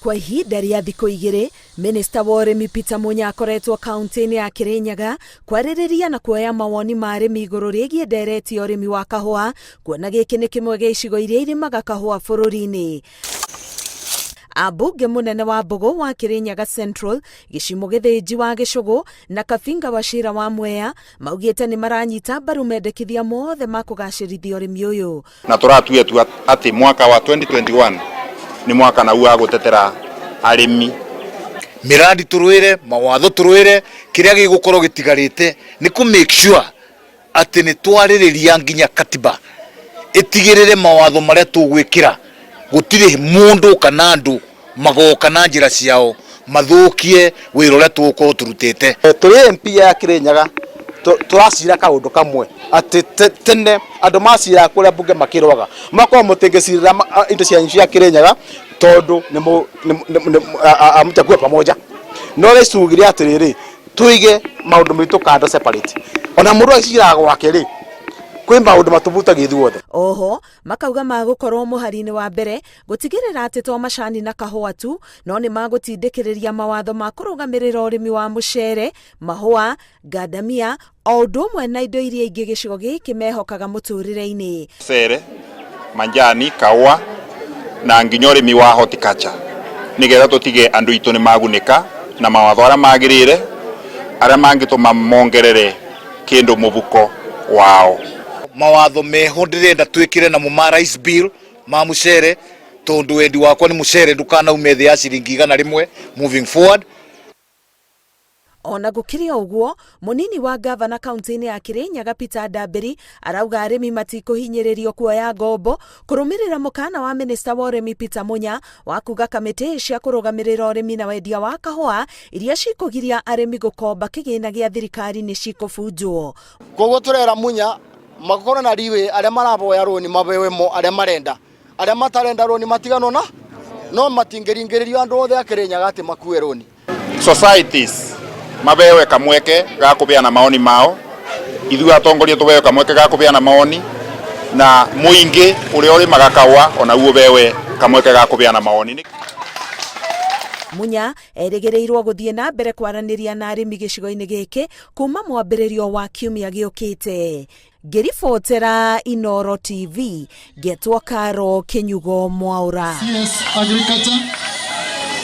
Kwa ihinda rĩa thikũ igĩrĩ, Minista wa ũrĩmi Peter Munya akoretwo kaunti-inĩ ya Kirinyaga kwarĩrĩria na kuoya mawoni ma arĩmi igũrũ rĩgiĩ ndereti ya ũrĩmi wa kahũa, kuona gĩkĩ nĩ kĩmwe gĩa icigo iria irĩmaga kahũa bũrũri-inĩ. Ambunge mũnene wa Mbogo wa Kirinyaga Central, Gĩcimo Gĩthĩnji wa Gĩcũgũ na Kabinga wa Cira wa Mwea maugĩte nĩ maranyita mbaru mendekithia mothe ma kũgacĩrithia ũrĩmi ũyũ. Na tũratuia tu atĩ mwaka wa 2021 ni mwaka na wa gutetera arĩmi. Miradi turwire, mawatho turwire, kiria gĩgũkorwo gĩtigarĩte ni ku make sure atĩ nĩ twarĩrĩria nginya katiba itigĩrĩre mawatho marĩa tũgwĩkĩra gũtirĩ mũndũ kana andũ magoka na njĩra ciao mathũkie wĩra ũrĩa tũgũkorwo turutĩte. Tũrĩ MP ya Kirinyaga turacira kaũndũ kamwe atĩ tene andũ macira kũrĩa mbunge makĩrwaga makorwo mũtingĩcirĩra indo cia Kirinyaga tondũ amutakuwa pamoja. No rĩcugire atĩrĩrĩ tuige maũndũ mitũ kando separate. Ona mũndũ aciraga gwake rĩ kwĩ maũndũ matũbutagia ithuothe. Oho makauga magũkorwo mũhari-inĩ wa mbere gũtigĩrĩra atĩ to macani na kahũa tu, no nĩ magũtindĩkĩrĩria mawatho ma kũrũgamĩrĩra ũrĩmi wa mũcere, mahũa, ngandamia, o ũndũ ũmwe na indo iria ingĩ gĩcigo gĩkĩ mehokaga mũtũrĩre-inĩ. Mũcere, manjani, kahũa na nginya ũrĩmi wa horticulture nĩgetha tũtige andũ itũ nĩ magunĩka na mawatho arĩa magĩrĩire arĩa mangĩtũma mongerere kĩndũ mũbuko wao. Mawatho meho ndĩrenda twĩkĩre na ma rice bill ma mũcere tondu wendi wakwa ni mũcere ndukanaume thĩ ya ciringi 100 moving forward. Ona gũkĩrĩ ũguo, mũnini wa gavana kaunti-inĩ ya Kirinyaga Peter Ndambĩri arauga arĩmi matikũhinyĩrĩrio kuoya ngombo kũrũmĩrĩra mũkana wa minista wa ũrĩmi Peter Munya wa kuga kamĩtĩ cia kũrũgamĩrĩra ũrĩmi na wendia wa kahũa iria cikũgiria arĩmi gũkomba kĩgĩna gĩa thirikari nĩ cikũbunjwo. Koguo tũrera Munya makorwo na riwe arĩa maraboya roni mabewe mo arĩa matarenda roni matigano na no matingĩringĩrĩrio andũ othe a Kirinyaga atĩ makue roni. Societies mabewe kamweke ga kubeana maoni mao, ithuĩ atongoria tubewe kamweke ga kubeana maoni, na muingi ũrĩa ũrĩmaga kahũa ona uo bewe kamweke ga kubeana maoni. Munya erĩgĩrĩirwo gũthiĩ na mbere kwaranĩria na arĩmi gĩcigo-inĩ gĩkĩ kuma mwambĩrĩrio wa kiumia gĩũkĩte. Ngĩribotera Inooro TV, Getwo Karo Kinyugo Mwaura. Yes, agriculture.